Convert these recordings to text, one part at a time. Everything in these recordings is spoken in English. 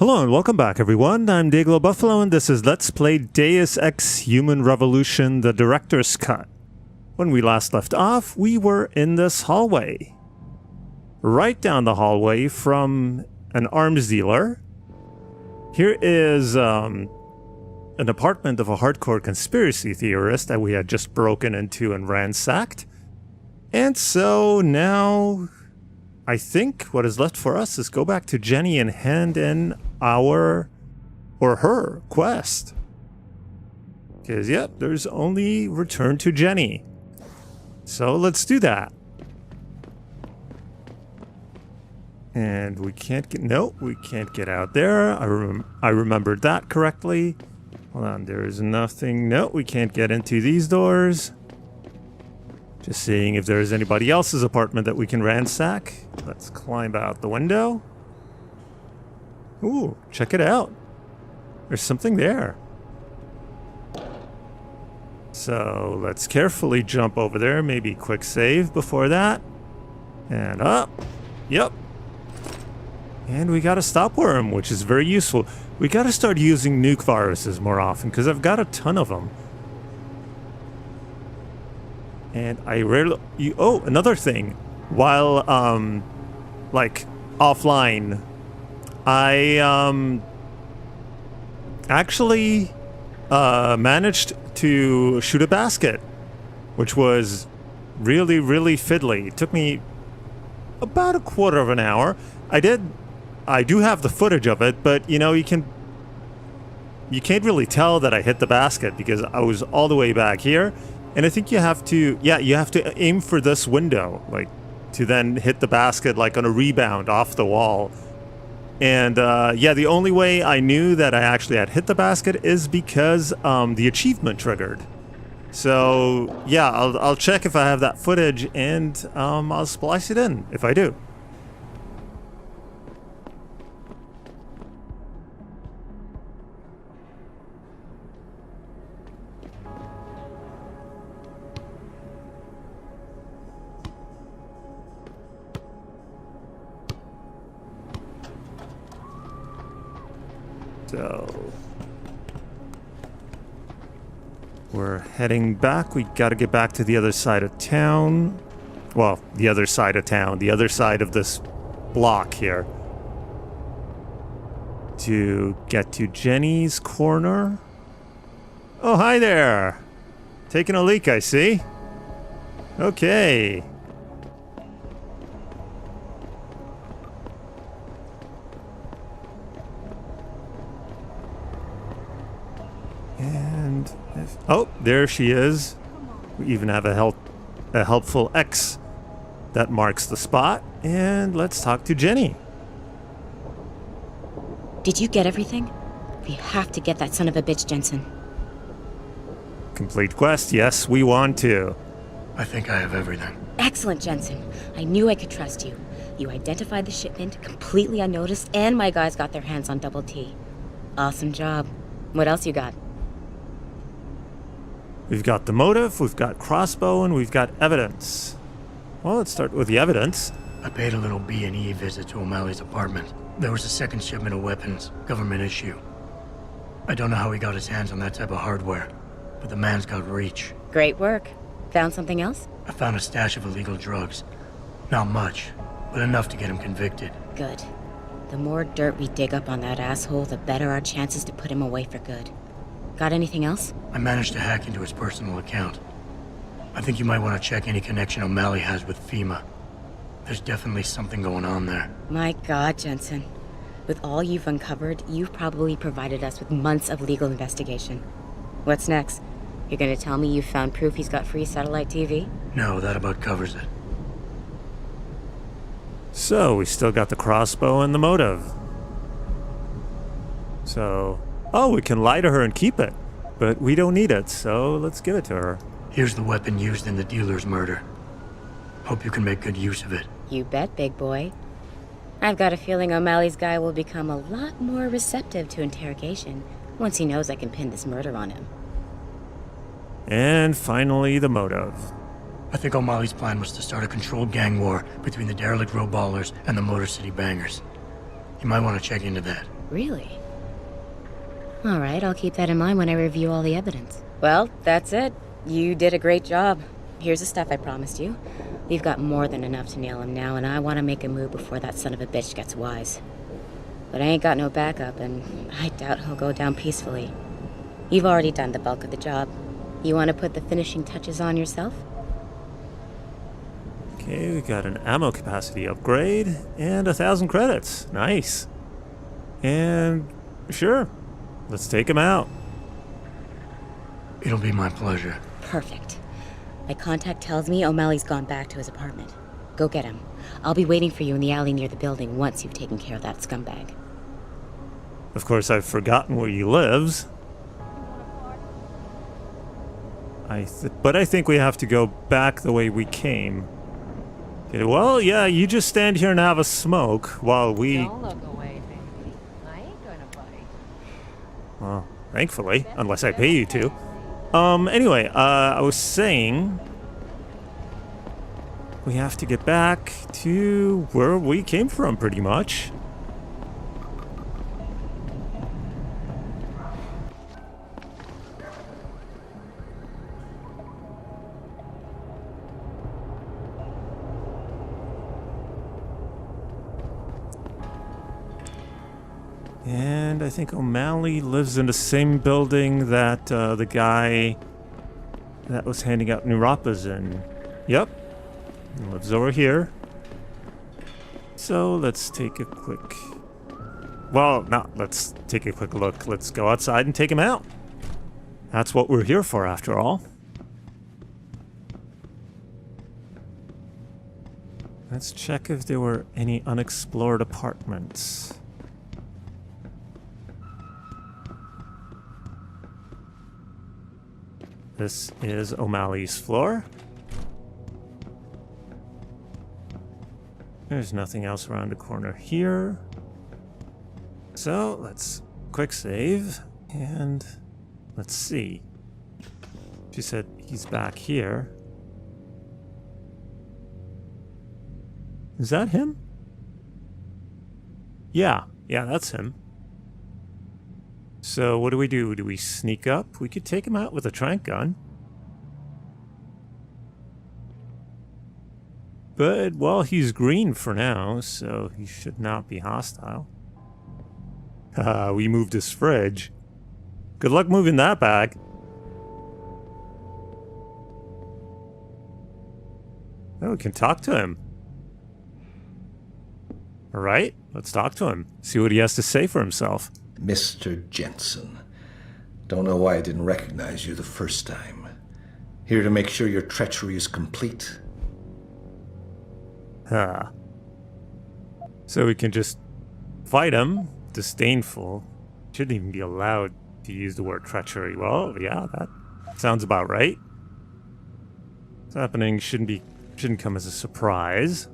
Hello and welcome back, everyone. I'm Day-Glo Buffalo, and this is Let's Play Deus Ex Human Revolution, the Director's Cut. When we last left off, we were in this hallway. Right down the hallway from an arms dealer. Here is an apartment of a hardcore conspiracy theorist that we had just broken into and ransacked. And so now, I think what is left for us is go back to Jenny and hand in our, or her, quest. Because, yep, there's only return to Jenny. So let's do that. And we can't get, nope, we can't get out there. I remembered that correctly. Hold on, there is nothing, no, we can't get into these doors. Just seeing if there's anybody else's apartment that we can ransack. Let's climb out the window. Ooh, check it out. There's something there. So let's carefully jump over there. Maybe quick save before that. And up. Yep. And we got a stop worm, which is very useful. We got to start using nuke viruses more often because I've got a ton of them. And I rarely... oh, another thing. While, like, offline, I, actually, managed to shoot a basket, which was really, really fiddly. It took me about a quarter of an hour. I do have the footage of it, but, you know, you can't really tell that I hit the basket because I was all the way back here. And I think you have to, yeah, you have to aim for this window, like, to then hit the basket, like, on a rebound off the wall. And, yeah, the only way I knew that I actually had hit the basket is because the achievement triggered. So, yeah, I'll check if I have that footage, and I'll splice it in if I do. So, we're heading back. We gotta get back to the other side of town. Well, the other side of town, the other side of this block here. To get to Jenny's corner. Oh, hi there. Taking a leak, I see. Okay. And oh, there she is. We even have a helpful X that marks the spot. And let's talk to Jenny. Did you get everything? We have to get that son of a bitch, Jensen. Complete quest. Yes, we want to. I think I have everything. Excellent, Jensen. I knew I could trust you. You identified the shipment completely unnoticed, and my guys got their hands on Double T. Awesome job. What else you got? We've got the motive, we've got crossbow, and we've got evidence. Well, let's start with the evidence. I paid a little B&E visit to O'Malley's apartment. There was a second shipment of weapons, government issue. I don't know how he got his hands on that type of hardware, but the man's got reach. Great work. Found something else? I found a stash of illegal drugs. Not much, but enough to get him convicted. Good. The more dirt we dig up on that asshole, the better our chances to put him away for good. Got anything else? I managed to hack into his personal account. I think you might want to check any connection O'Malley has with FEMA. There's definitely something going on there. My God, Jensen. With all you've uncovered, you've probably provided us with months of legal investigation. What's next? You're gonna tell me you found proof he's got free satellite TV? No, that about covers it. So, we still got the crossbow and the motive. So... oh, we can lie to her and keep it. But we don't need it, so let's give it to her. Here's the weapon used in the dealer's murder. Hope you can make good use of it. You bet, big boy. I've got a feeling O'Malley's guy will become a lot more receptive to interrogation once he knows I can pin this murder on him. And finally, the motive. I think O'Malley's plan was to start a controlled gang war between the derelict row ballers and the Motor City bangers. You might want to check into that. Really? Alright, I'll keep that in mind when I review all the evidence. Well, that's it. You did a great job. Here's the stuff I promised you. We've got more than enough to nail him now, and I want to make a move before that son of a bitch gets wise. But I ain't got no backup, and I doubt he'll go down peacefully. You've already done the bulk of the job. You want to put the finishing touches on yourself? Okay, we got an ammo capacity upgrade and 1,000 credits. Nice. And sure, let's take him out. It'll be my pleasure. Perfect. My contact tells me O'Malley's gone back to his apartment. Go get him. I'll be waiting for you in the alley near the building once you've taken care of that scumbag. Of course, I've forgotten where he lives. But I think we have to go back the way we came. Okay, well, yeah, you just stand here and have a smoke while we... Don't look away, baby. I ain't gonna bite. Well, thankfully, unless I pay you to. Anyway, I was saying... we have to get back to where we came from, pretty much. And I think O'Malley lives in the same building that the guy that was handing out Neuropa's in. Yep. He lives over here. So let's take a quick... well, no, let's take a quick look. Let's go outside and take him out. That's what we're here for, after all. Let's check if there were any unexplored apartments. This is O'Malley's floor. There's nothing else around the corner here. So let's quick save and let's see. She said he's back here. Is that him? Yeah, that's him. So what do? Do we sneak up? We could take him out with a tranq gun. But, well, he's green for now, so he should not be hostile. Haha, we moved his fridge. Good luck moving that bag. Oh, we can talk to him. Alright, let's talk to him. See what he has to say for himself. Mr. Jensen. Don't know why I didn't recognize you the first time. Here to make sure your treachery is complete. So we can just fight him. Disdainful. Shouldn't even be allowed to use the word treachery. Well, yeah, that sounds about right. What's happening shouldn't come as a surprise.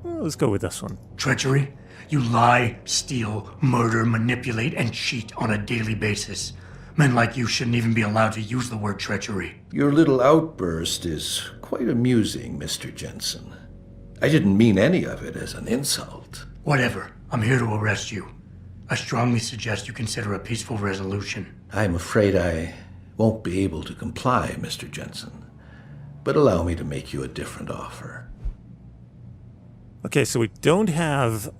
Well, let's go with this one. Treachery? You lie, steal, murder, manipulate, and cheat on a daily basis. Men like you shouldn't even be allowed to use the word treachery. Your little outburst is quite amusing, Mr. Jensen. I didn't mean any of it as an insult. Whatever. I'm here to arrest you. I strongly suggest you consider a peaceful resolution. I'm afraid I won't be able to comply, Mr. Jensen. But allow me to make you a different offer. Okay, so we don't have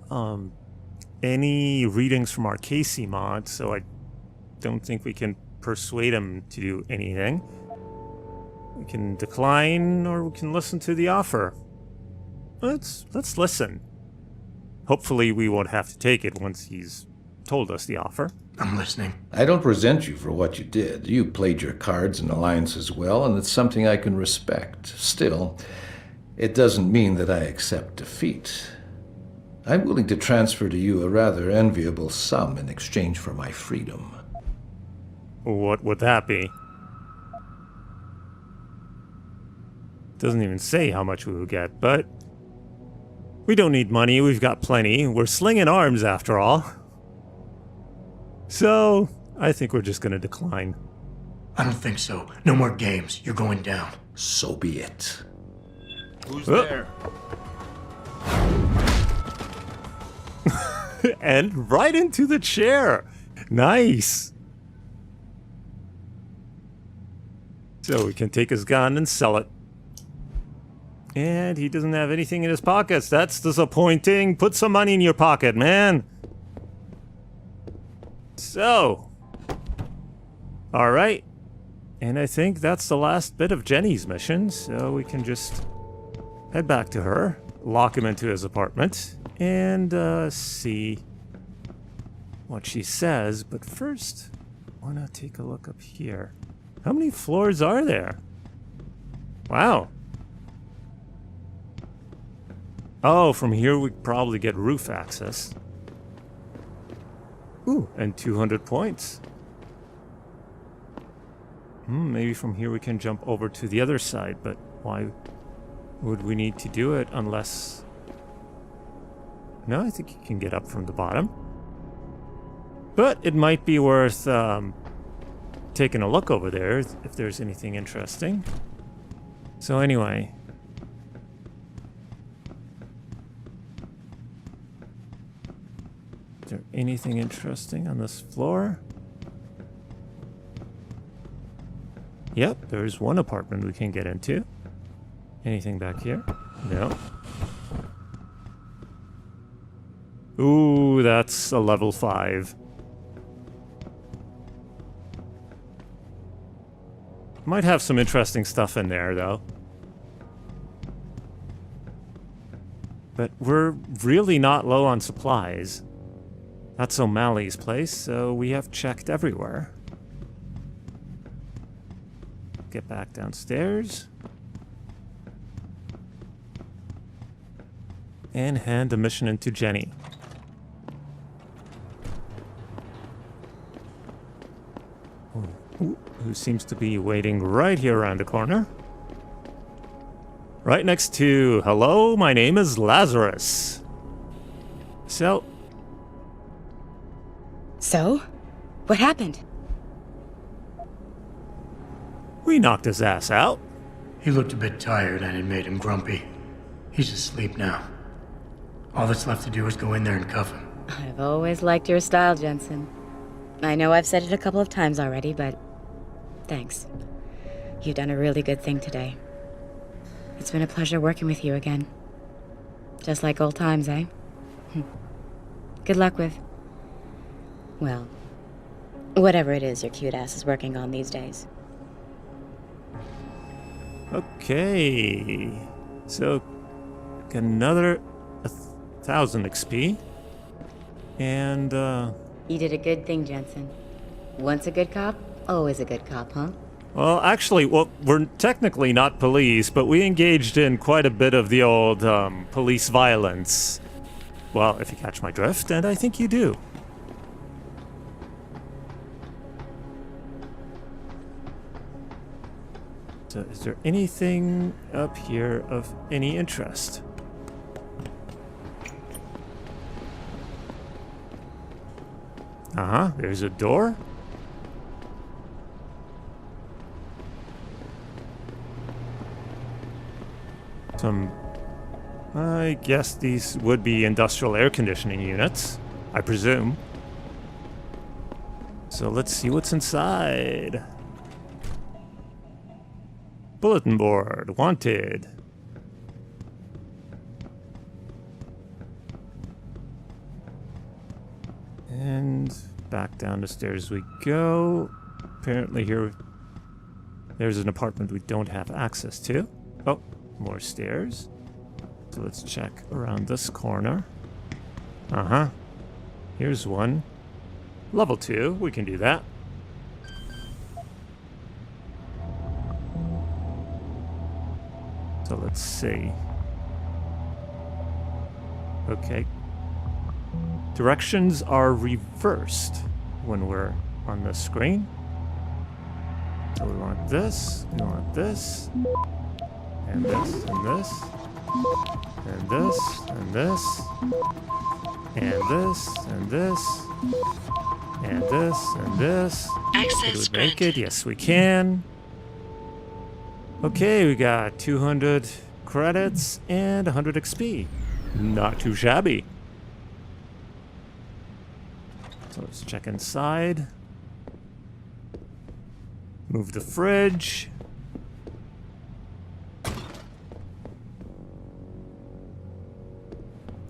any readings from our Casey mod, so I don't think we can persuade him to do anything. We can decline, or we can listen to the offer. Let's listen. Hopefully we won't have to take it once he's told us the offer. I'm listening. I don't resent you for what you did. You played your cards and alliances well, and it's something I can respect. Still, it doesn't mean that I accept defeat. I'm willing to transfer to you a rather enviable sum in exchange for my freedom. What would that be? Doesn't even say how much we will get, but we don't need money, we've got plenty. We're slinging arms after all. So, I think we're just gonna decline. I don't think so. No more games. You're going down. So be it. Who's there? And right into the chair. Nice. So we can take his gun and sell it. And he doesn't have anything in his pockets. That's disappointing. Put some money in your pocket, man. So. All right. And I think that's the last bit of Jenny's mission. So we can just head back to her, lock him into his apartment, and see what she says. But first, why not take a look up here? How many floors are there? Wow. Oh, from here we probably get roof access. Ooh, and 200 points. Maybe from here we can jump over to the other side, but why would we need to do it unless... No, I think you can get up from the bottom. But it might be worth taking a look over there if there's anything interesting. So anyway... Is there anything interesting on this floor? Yep, there's one apartment we can get into. Anything back here? No. Ooh, that's a level 5. Might have some interesting stuff in there, though. But we're really not low on supplies. That's O'Malley's place, so we have checked everywhere. Get back downstairs. And hand the mission in to Jenny. Who seems to be waiting right here around the corner. Right next to, hello, my name is Lazarus. So, what happened? we knocked his ass out. He looked a bit tired and it made him grumpy. He's asleep now. All that's left to do is go in there and cuff him. I've always liked your style, Jensen. I know I've said it a couple of times already, but thanks. You've done a really good thing today. It's been a pleasure working with you again. Just like old times, eh? Good luck with... well, whatever it is your cute ass is working on these days. Okay. So, got another 1,000 XP. And, You did a good thing, Jensen. Once a good cop, always a good cop, huh? well, actually, we're technically not police, but we engaged in quite a bit of the old, police violence. Well, if you catch my drift, and I think you do. So, is there anything up here of any interest? Uh-huh, there's a door. I guess these would be industrial air conditioning units, I presume. So let's see what's inside. Bulletin board, wanted. And back down the stairs we go. Apparently here, there's an apartment we don't have access to. Oh, more stairs. So let's check around this corner. Uh-huh. Here's one. Level 2, we can do that. So let's see. Okay. Directions are reversed when we're on the screen. So we want this, we want this, and this, and this, and this, and this, and this, and this, and this, and this. Access Can we make granted. it? Yes, we can. Okay, we got 200 credits and 100 XP. Not too shabby. So let's check inside. Move the fridge.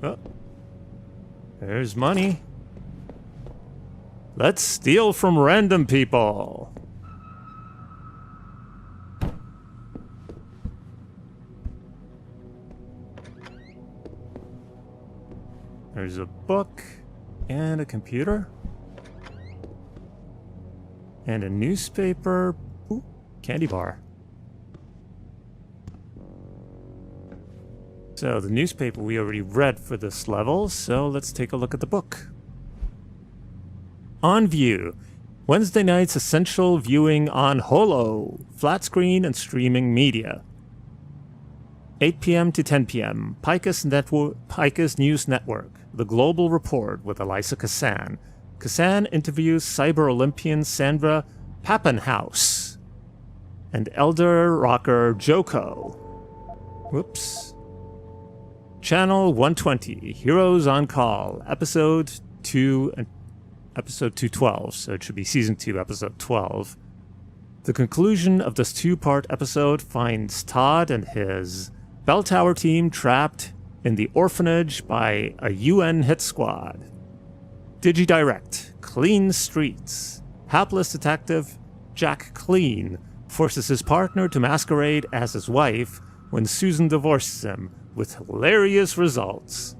Oh. There's money. Let's steal from random people. There's a book and a computer and a newspaper. Ooh, candy bar. So the newspaper we already read for this level, so let's take a look at the book. On View. Wednesday night's essential viewing on Holo, flat screen and streaming media. 8 p.m. to 10 p.m. Picus News Network. The Global Report with Elisa Kassan. Kassan interviews cyber Olympian Sandra Pappenhaus and elder rocker Joko. Whoops. Channel 120, Heroes on Call, episode 212, so it should be season 2, episode 12. The conclusion of this 2-part episode finds Todd and his Bell Tower team trapped in the orphanage by a UN hit squad. DigiDirect, Clean Streets. Hapless detective Jack Clean forces his partner to masquerade as his wife when Susan divorces him, with hilarious results.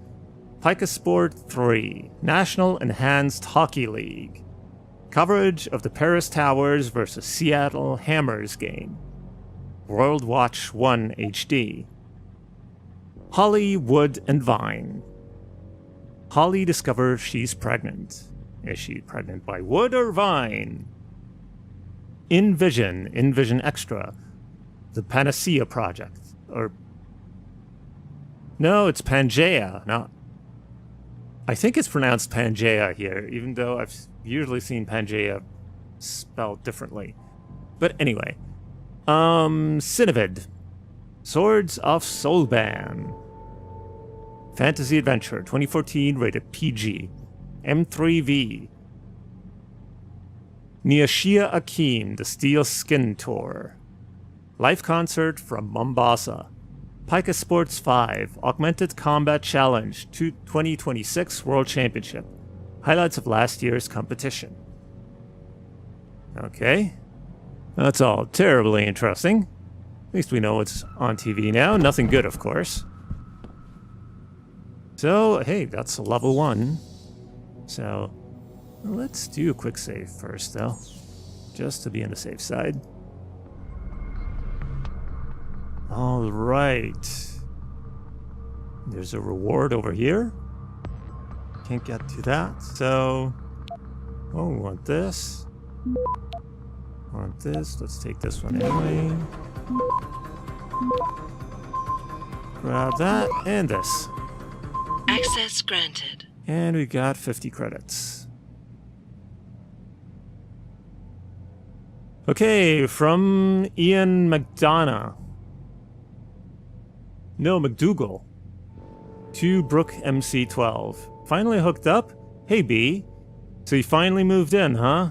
Pika Sport 3, National Enhanced Hockey League. Coverage of the Paris Towers versus Seattle Hammers game. World Watch 1 HD. Holly, Wood, and Vine. Holly discovers she's pregnant. Is she pregnant by Wood or Vine? InVision Extra. The Panacea Project. No, it's Pangea. No. I think it's pronounced Pangea here, even though I've usually seen Pangea spelled differently. But anyway. Cinevid. Swords of Soulban. Fantasy Adventure 2014, rated PG. M3V. Niyashia Akim, The Steel Skin Tour. Live concert from Mombasa. Pika Sports 5, Augmented Combat Challenge 2026 World Championship. Highlights of last year's competition. Okay. That's all terribly interesting. At least we know it's on TV now. Nothing good, of course. So, hey, that's level 1. So, let's do a quick save first, though. Just to be on the safe side. All right. There's a reward over here. Can't get to that, so... Oh, we want this. Want this. Let's take this one anyway. Grab that, and this. Access granted. And we got 50 credits. Okay, from Ian McDonough. No, McDougal. To Brooke MC12. Finally hooked up? Hey, B. So you finally moved in, huh?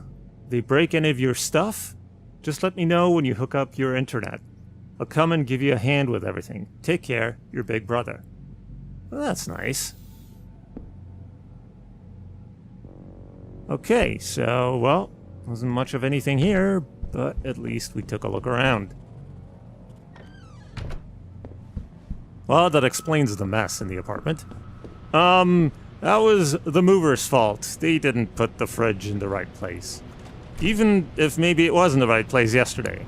They break any of your stuff? Just let me know when you hook up your internet. I'll come and give you a hand with everything. Take care, your big brother. Well, that's nice. Okay, so, well, wasn't much of anything here, but at least we took a look around. Well, that explains the mess in the apartment. That was the movers' fault. They didn't put the fridge in the right place. Even if maybe it was in the right place yesterday.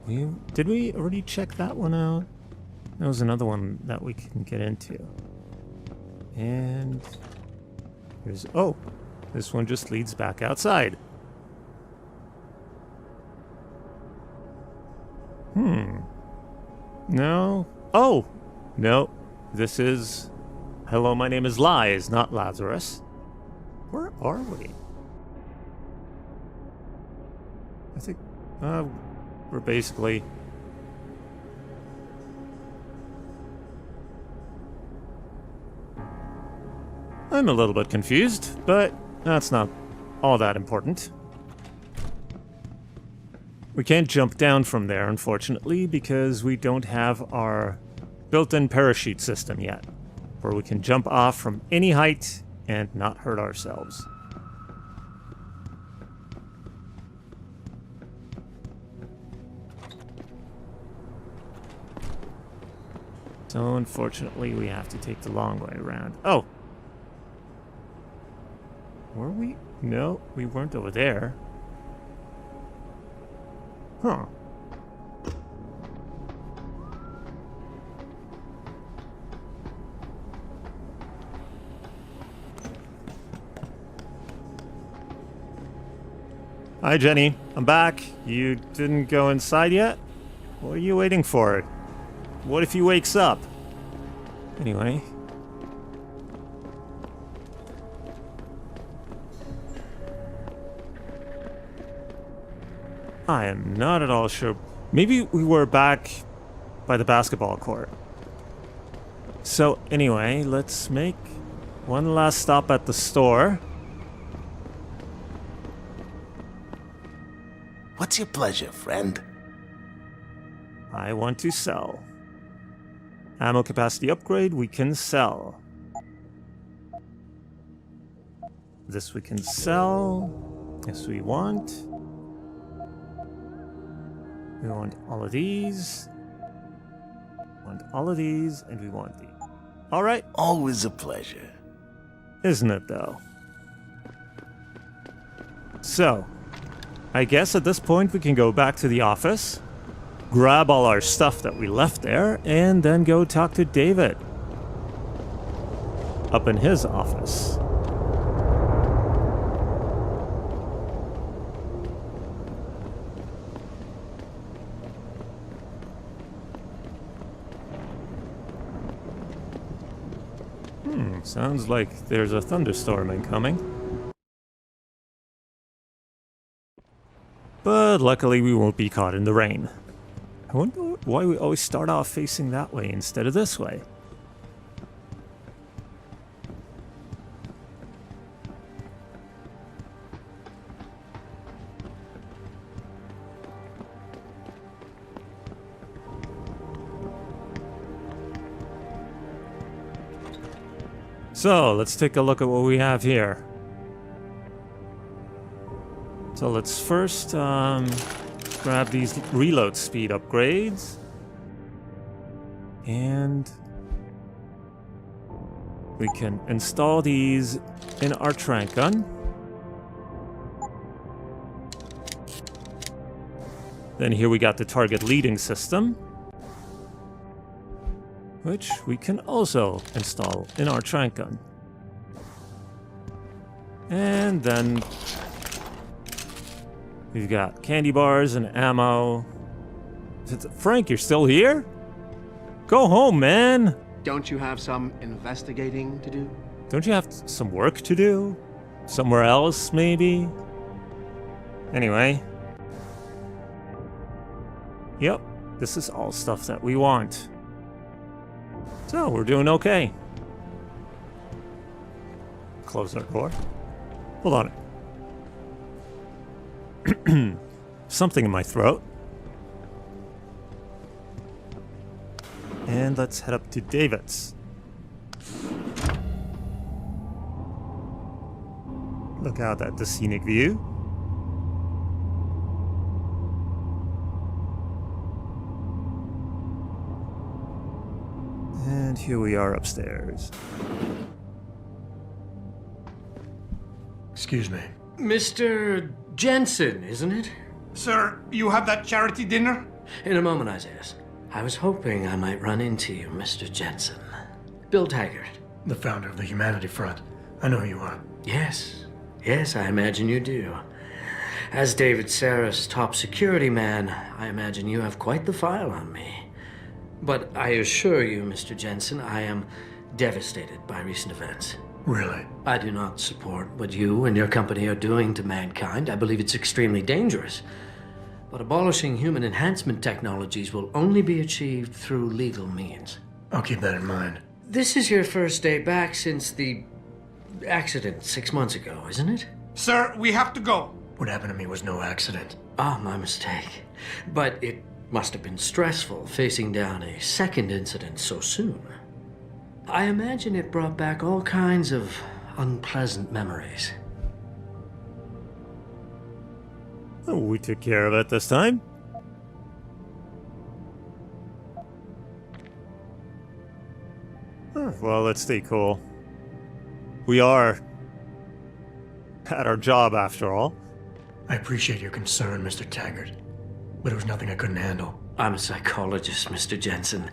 Did we already check that one out? That was another one that we can get into. And here's... Oh, this one just leads back outside. No. Oh! No. This is... Hello, my name is Lies, not Lazarus. Where are we? I think... we're basically... I'm a little bit confused, but that's not all that important. We can't jump down from there, unfortunately, because we don't have our built-in parachute system yet, where we can jump off from any height and not hurt ourselves. So unfortunately, we have to take the long way around. Oh! Were we? No, we weren't over there. Huh. Hi, Jenny. I'm back. You didn't go inside yet? What are you waiting for? What if he wakes up? Anyway. I am not at all sure. Maybe we were back by the basketball court. So anyway, let's make one last stop at the store. What's your pleasure, friend? I want to sell. Ammo capacity upgrade, we can sell. This we can sell. Yes, we want. We want all of these. Want all of these, and we want these. Alright. Always a pleasure. Isn't it, though? So, I guess at this point we can go back to the office, grab all our stuff that we left there, and then go talk to David up in his office. Sounds like there's a thunderstorm incoming. But luckily we won't be caught in the rain. I wonder why we always start off facing that way instead of this way. So, let's take a look at what we have here. So let's first grab these reload speed upgrades. And we can install these in our trank gun. Then here we got the target leading system, which we can also install in our trank gun. And then we've got candy bars and ammo. Frank, you're still here? Go home, man! Don't you have some investigating to do? Don't you have some work to do? Somewhere else, maybe? Anyway. Yep, this is all stuff that we want. So, we're doing okay. Close our door. Hold on. Something in my throat. And let's head up to David's. Look out at the scenic view. And here we are upstairs. Excuse me. Mr. Jensen, isn't it? Sir, you have that charity dinner? In a moment, Isaiah. I was hoping I might run into you, Mr. Jensen. Bill Taggart. The founder of the Humanity Front. I know who you are. Yes. Yes, I imagine you do. As David Sarah's top security man, I imagine you have quite the file on me. But I assure you, Mr. Jensen, I am devastated by recent events. Really? I do not support what you and your company are doing to mankind. I believe it's extremely dangerous. But abolishing human enhancement technologies will only be achieved through legal means. I'll keep that in mind. This is your first day back since the accident 6 months ago, isn't it? Sir, we have to go. What happened to me was no accident. Ah, my mistake. But it must have been stressful facing down a second incident so soon. I imagine it brought back all kinds of unpleasant memories. Oh, we took care of it this time. Well, let's stay cool. We are at our job, after all. I appreciate your concern, Mr. Taggart, but it was nothing I couldn't handle. I'm a psychologist, Mr. Jensen.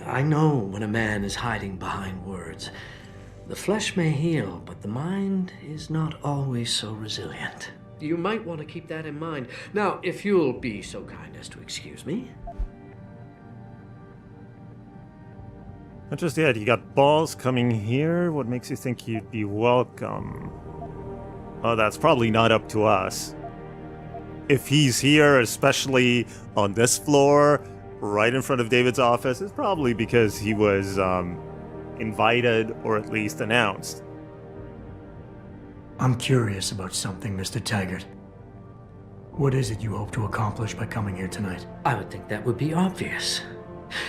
I know when a man is hiding behind words. The flesh may heal, but the mind is not always so resilient. You might want to keep that in mind. Now, if you'll be so kind as to excuse me. Not just yet, you got balls coming here. What makes you think you'd be welcome? Oh, that's probably not up to us. If he's here, especially on this floor, right in front of David's office, it's probably because he was invited or at least announced. I'm curious about something, Mr. Taggart. What is it you hope to accomplish by coming here tonight? I would think that would be obvious.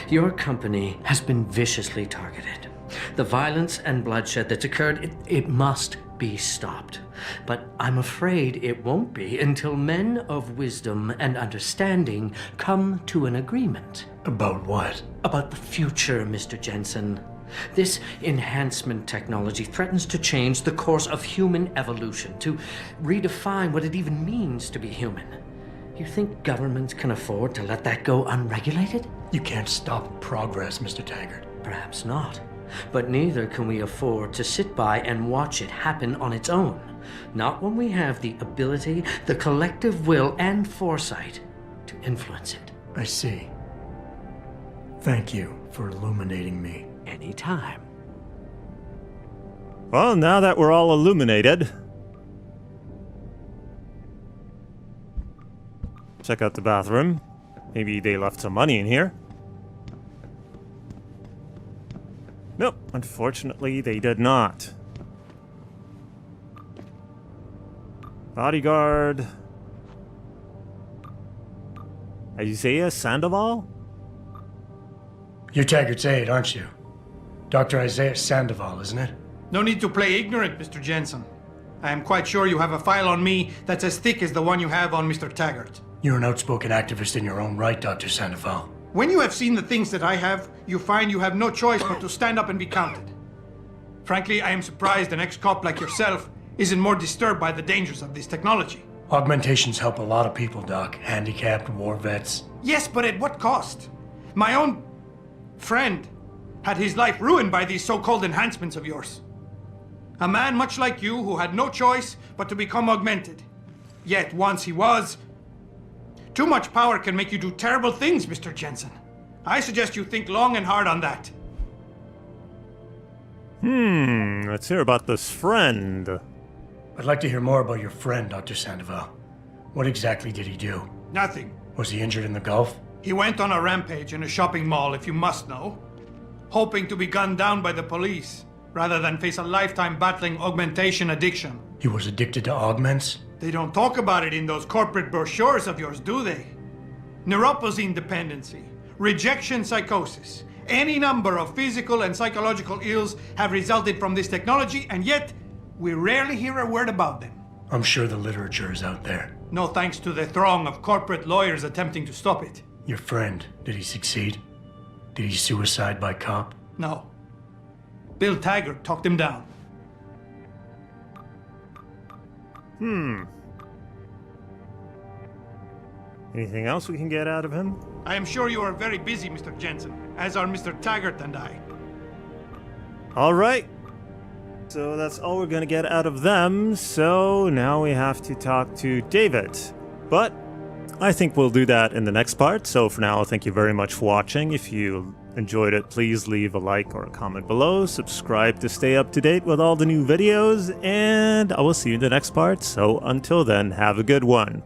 Your company has been viciously targeted. The violence and bloodshed that's occurred, it must be stopped. But I'm afraid it won't be until men of wisdom and understanding come to an agreement. About what? About the future, Mr. Jensen. This enhancement technology threatens to change the course of human evolution, to redefine what it even means to be human. You think governments can afford to let that go unregulated? You can't stop progress, Mr. Taggart. Perhaps not. But neither can we afford to sit by and watch it happen on its own. Not when we have the ability, the collective will, and foresight to influence it. I see. Thank you for illuminating me. Anytime. Well, now that we're all illuminated, check out the bathroom. Maybe they left some money in here. Nope, unfortunately they did not. Bodyguard. Isaiah Sandoval? You're Taggart's aide, aren't you? Dr. Isaiah Sandoval, isn't it? No need to play ignorant, Mr. Jensen. I am quite sure you have a file on me that's as thick as the one you have on Mr. Taggart. You're an outspoken activist in your own right, Dr. Sandoval. When you have seen the things that I have, you find you have no choice but to stand up and be counted. Frankly, I am surprised an ex-cop like yourself isn't more disturbed by the dangers of this technology. Augmentations help a lot of people, Doc. Handicapped, war vets. Yes, but at what cost? My own friend had his life ruined by these so-called enhancements of yours. A man much like you who had no choice but to become augmented. Yet once he was... Too much power can make you do terrible things, Mr. Jensen. I suggest you think long and hard on that. Let's hear about this friend. I'd like to hear more about your friend, Dr. Sandoval. What exactly did he do? Nothing. Was he injured in the Gulf? He went on a rampage in a shopping mall, if you must know, hoping to be gunned down by the police, rather than face a lifetime battling augmentation addiction. He was addicted to augments? They don't talk about it in those corporate brochures of yours, do they? Neuroposine dependency, rejection psychosis, any number of physical and psychological ills have resulted from this technology, and yet we rarely hear a word about them. I'm sure the literature is out there. No thanks to the throng of corporate lawyers attempting to stop it. Your friend, did he succeed? Did he suicide by cop? No. Bill Taggart talked him down. Anything else we can get out of him? I am sure you are very busy, Mr. Jensen, as are Mr. Taggart and I. All right. So that's all we're going to get out of them. So now we have to talk to David. But I think we'll do that in the next part. So for now, thank you very much for watching. If you enjoyed it, please leave a like or a comment below. Subscribe to stay up to date with all the new videos. And I will see you in the next part. So until then, have a good one.